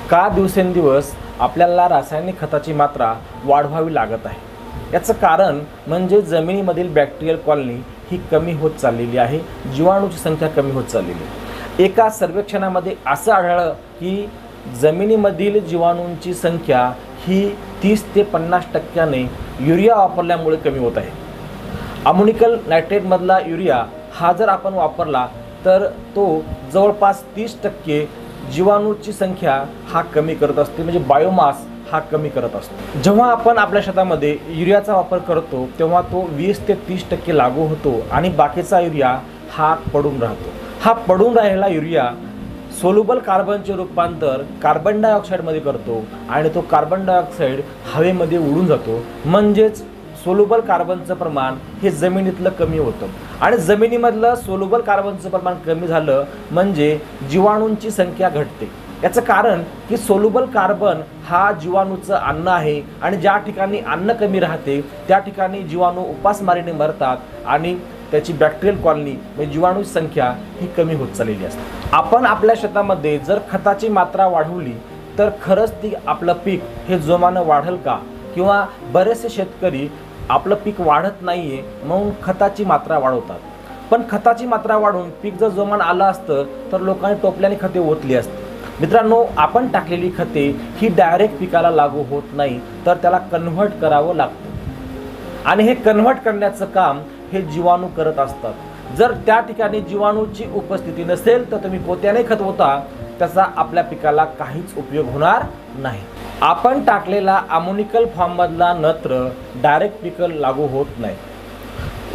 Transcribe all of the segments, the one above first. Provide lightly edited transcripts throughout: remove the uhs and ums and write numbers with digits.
का दिवसेंदिवस आपल्याला रासायनिक खताची मात्रा वाढवावी लागत आहे? याचं कारण म्हणजे जमिनीमधील बॅक्टेरियल कॉलनी ही कमी होत चाललेली आहे, जीवाणूची संख्या कमी होत चाललेली आहे। एका सर्वेक्षणामध्ये असं आढळलं की जमिनीमधील जीवाणूंची संख्या ही 30 ते 50% युरिया वापरल्यामुळे कमी होत आहे। अमोनिकल नायट्रेटमधला युरिया हा जर आपण वापरला तर तो जवळपास 30% जीवाणूची संख्या हा कमी करत असते, म्हणजे बायोमास हा कमी करत असतो। जेव्हा आपण आपल्या शेतामध्ये युरियाचा वापर करतो तेव्हा तो 20 ते 30% लागू होतो आणि बाकीचा युरिया हा पडून राहतो। हा पडून राहिलेला युरिया सोल्युबल कार्बनचे रूपांतर कार्बन डायऑक्साईडमध्ये करतो आणि तो कार्बन डायऑक्साईड हवेमध्ये उडून जातो, म्हणजेच सोल्युबल कार्बनचं प्रमाण हे जमिनीतलं कमी होतं आणि जमिनीमधलं सोल्युबल कार्बनचं प्रमाण कमी झालं म्हणजे जीवाणूंची संख्या घटते। याचं कारण की सोल्युबल कार्बन हा जीवाणूचं अन्न आहे आणि ज्या ठिकाणी अन्न कमी राहते त्या ठिकाणी जीवाणू उपासमारीने मरतात आणि त्याची बॅक्टेरियल कॉलनी म्हणजे जीवाणूची संख्या ही कमी होत चाललेली असते। आपण आपल्या शेतामध्ये जर खताची मात्रा वाढवली तर खरंच ती आपलं पीक हे जोमानं वाढेल का? किंवा बरेचसे शेतकरी आपलं पीक वाढत नाहीये म्हणून खताची मात्रा वाढवतात, पण खताची मात्रा वाढवून पीक जर जोमानं आलं असतं तर लोकांनी टोपल्याने खते ओतली असते। मित्रांनो, आपण टाकलेली खते ही डायरेक्ट पिकाला लागू होत नाही तर त्याला कन्व्हर्ट करावं लागतं आणि हे कन्व्हर्ट करण्याचं काम हे जीवाणू करत असतात। जर त्या ठिकाणी जीवाणूची उपस्थिती नसेल तर तुम्ही पोत्याने खत ओता, त्याचा आपल्या पिकाला काहीच उपयोग होणार नाही। आपण टाकलेला अमोनिकल फॉर्ममधला नत्र डायरेक्ट पिकाला लागू होत नाही।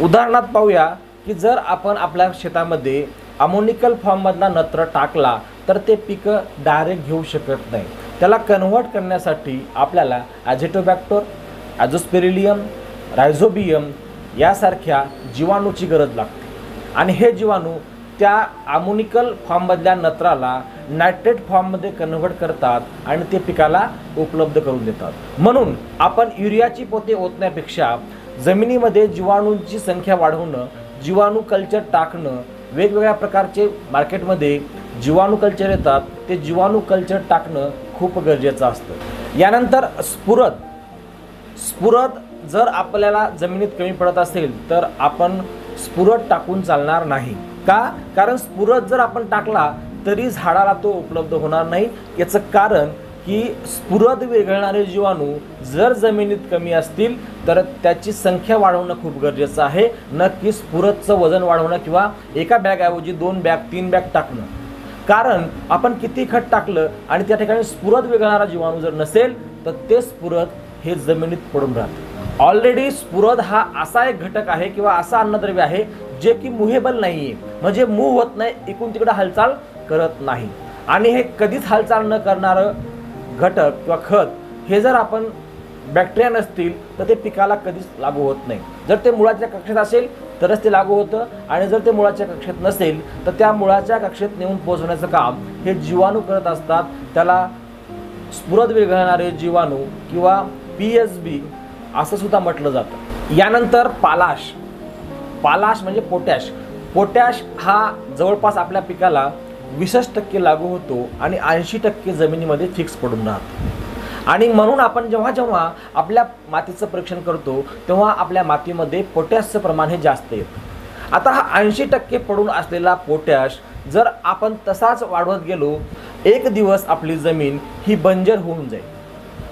उदाहरणार्थ पाहूया की जर आपण आपल्या शेतामध्ये अमोनिकल फॉर्ममधला नत्र टाकला तर ते पीक डायरेक्ट घेऊ शकत नाही। त्याला कन्व्हर्ट करण्यासाठी आपल्याला ॲझेटोबॅक्टर, ॲझोस्पेरिलियम, रायझोबियम यासारख्या जीवाणूची गरज लागते आणि हे जीवाणू त्या अमोनिकल फॉर्ममधल्या नत्राला नायट्रेट फॉर्ममध्ये कन्व्हर्ट करतात आणि ते पिकाला उपलब्ध करून देतात। म्हणून आपण युरियाची पोते ओतण्यापेक्षा जमिनीमध्ये जीवाणूंची संख्या वाढवणं, जीवाणू कल्चर टाकणं, वेगवेगळ्या प्रकारचे मार्केटमध्ये जीवाणू कल्चर येतात, ते जीवाणू कल्चर टाकणं खूप गरजेचं असतं। यानंतर स्फुरद जर आपल्याला जमिनीत कमी पडत असेल तर आपण स्फुरद टाकून चालणार नाही का? कारण स्फुरद जर आपण टाकला तरी झाडाला तो उपलब्ध होणार नाही। याचं कारण की स्फुरद विरघळणारे जीवाणू जर जमिनीत कमी असतील तर त्याची संख्या वाढवणं खूप गरजेचं आहे, न की स्फुरदचं वजन वाढवणं किंवा एका बॅगऐवजी 2 बॅग 3 बॅग टाकणं। कारण आपण किती खत टाकलं आणि त्या ठिकाणी स्फुरद विरघळणारा जीवाणू जर नसेल तर ते स्फुरद हे जमिनीत पडून राहते। ऑलरेडी स्फुरद हा असा एक घटक आहे किंवा असा अन्नद्रव्य आहे जे की मुव्हेबल नाहीये, म्हणजे मूव्ह होत नाही, इकडून तिकडे हालचाल करत नाही आणि हे कधीच हालचाल न करणारं घटक किंवा खत हे जर आपण बॅक्टेरिया नसतील तर ते पिकाला कधीच लागू होत नाही। जर ते मुळाच्या कक्षेत असेल तरच ते लागू होतं आणि जर ते मुळाच्या कक्षेत नसेल तर त्या मुळाच्या कक्षेत नेऊन पोहोचवण्याचं काम हे जीवाणू करत असतात। त्याला स्फुरद विरघळणारे जीवाणू किंवा PSB असं सुद्धा म्हटलं जातं। यानंतर पालाश म्हणजे पोटॅश हा जवळपास आपल्या पिकाला 20% लागू होतो आणि 80% जमिनीमध्ये फिक्स पडून राहतो आणि म्हणून आपण जेव्हा आपल्या मातीचं परीक्षण करतो तेव्हा आपल्या मातीमध्ये पोटॅशचं प्रमाण हे जास्त येतं। आता हा 80% पडून असलेला पोटॅश जर आपण तसाच वाढवत गेलो, एक दिवस आपली जमीन ही बंजर होऊन जाईल।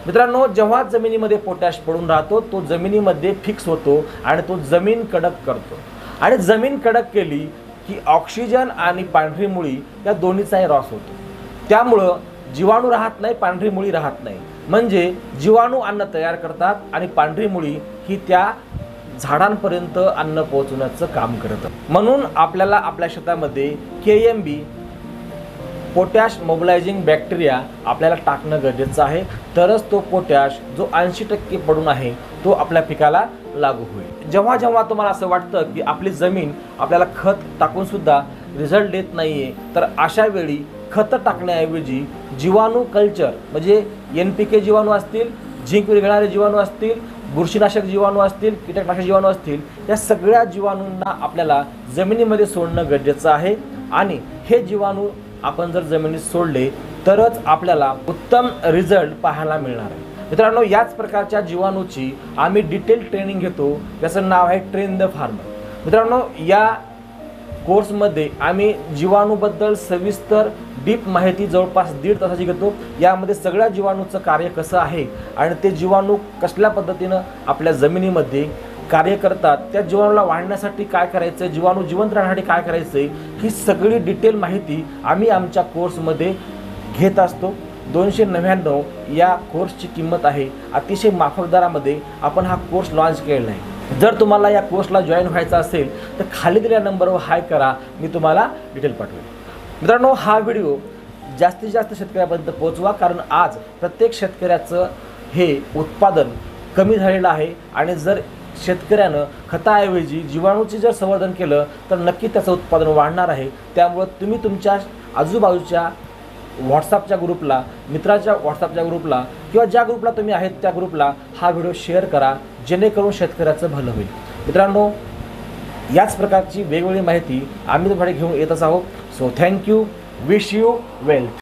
मित्रांनो, जेव्हा जमिनीमध्ये पोटॅश पडून राहतो तो जमिनीमध्ये फिक्स होतो आणि तो जमीन कडक करतो आणि जमीन कडक केली की ऑक्सिजन आणि पांढरी मुळी या दोन्हीचाही ऱ्हास होतो। त्यामुळं जीवाणू राहत नाही, पांढरी मुळी राहत नाही, म्हणजे जीवाणू अन्न तयार करतात आणि पांढरी मुळी ही त्या झाडांपर्यंत अन्न पोहोचवण्याचं काम करतं। म्हणून आपल्याला आपल्या शेतामध्ये KMB पोटॅश मोबिलायझिंग बॅक्टेरिया आपल्याला टाकणं गरजेचं आहे, तरच तो पोटॅश जो 80% पडून आहे तो आपल्या पिकाला लागू होईल। जेव्हा तुम्हाला असं वाटतं की आपली जमीन आपल्याला खत टाकून सुद्धा रिझल्ट देत नाहीये तर अशा वेळी खत टाकण्याऐवजी जीवाणू कल्चर म्हणजे NPK जीवाणू असतील, झिंक विरघळणारे जीवाणू असतील, बुरशीनाशक जीवाणू असतील, कीटकनाशक जीवाणू असतील, या सगळ्या जीवाणूंना आपल्याला जमिनीमध्ये सोडणं गरजेचं आहे आणि हे जीवाणू आपण जर जमिनीत सोडले तरच आपल्याला उत्तम रिझल्ट पाहायला मिळणार आहे। मित्रांनो, याच प्रकारच्या जीवाणूची आम्ही डिटेल ट्रेनिंग घेतो, त्याचं नाव आहे ट्रेन द फार्मर। मित्रांनो, या कोर्समध्ये आम्ही जीवाणूबद्दल सविस्तर डीप माहिती जवळपास 1.5 तासाची घेतो। यामध्ये सगळ्या जीवाणूचं कार्य कसं आहे आणि ते जीवाणू कसल्या पद्धतीनं आपल्या जमिनीमध्ये कार्य करतात, त्या जीवाणूला वाढण्यासाठी काय करायचं, जीवाणू जिवंत राहण्यासाठी काय करायचं, ही सगळी डिटेल माहिती आम्ही आमच्या कोर्समध्ये घेत असतो। 299 या कोर्सची किंमत आहे। अतिशय माफक दरामध्ये आपण हा कोर्स लॉन्च केलेला आहे। जर तुम्हाला या कोर्सला जॉईन व्हायचं असेल तर खाली दिलेल्या नंबरवर हाय करा, मी तुम्हाला डिटेल पाठवेल। मित्रांनो, हा व्हिडिओ जास्तीत जास्त शेतकऱ्यापर्यंत पोहोचवा, कारण आज प्रत्येक शेतकऱ्याचं हे उत्पादन कमी झालेलं आहे आणि जर शेतकऱ्यानं खताऐवजी जीवाणूची जर संवर्धन केलं तर नक्की त्याचं उत्पादन वाढणार आहे। त्यामुळे तुम्ही तुमच्या आजूबाजूच्या व्हॉट्सअपच्या ग्रुपला, मित्राच्या व्हॉट्सअपच्या ग्रुपला किंवा ज्या ग्रुपला तुम्ही आहेत त्या ग्रुपला हा व्हिडिओ शेअर करा, जेणेकरून शेतकऱ्याचं भलं होईल। मित्रांनो, याच प्रकारची वेगवेगळी माहिती आम्ही तुमच्याकडे घेऊन येतच आहोत। So thank you, wish you wealth.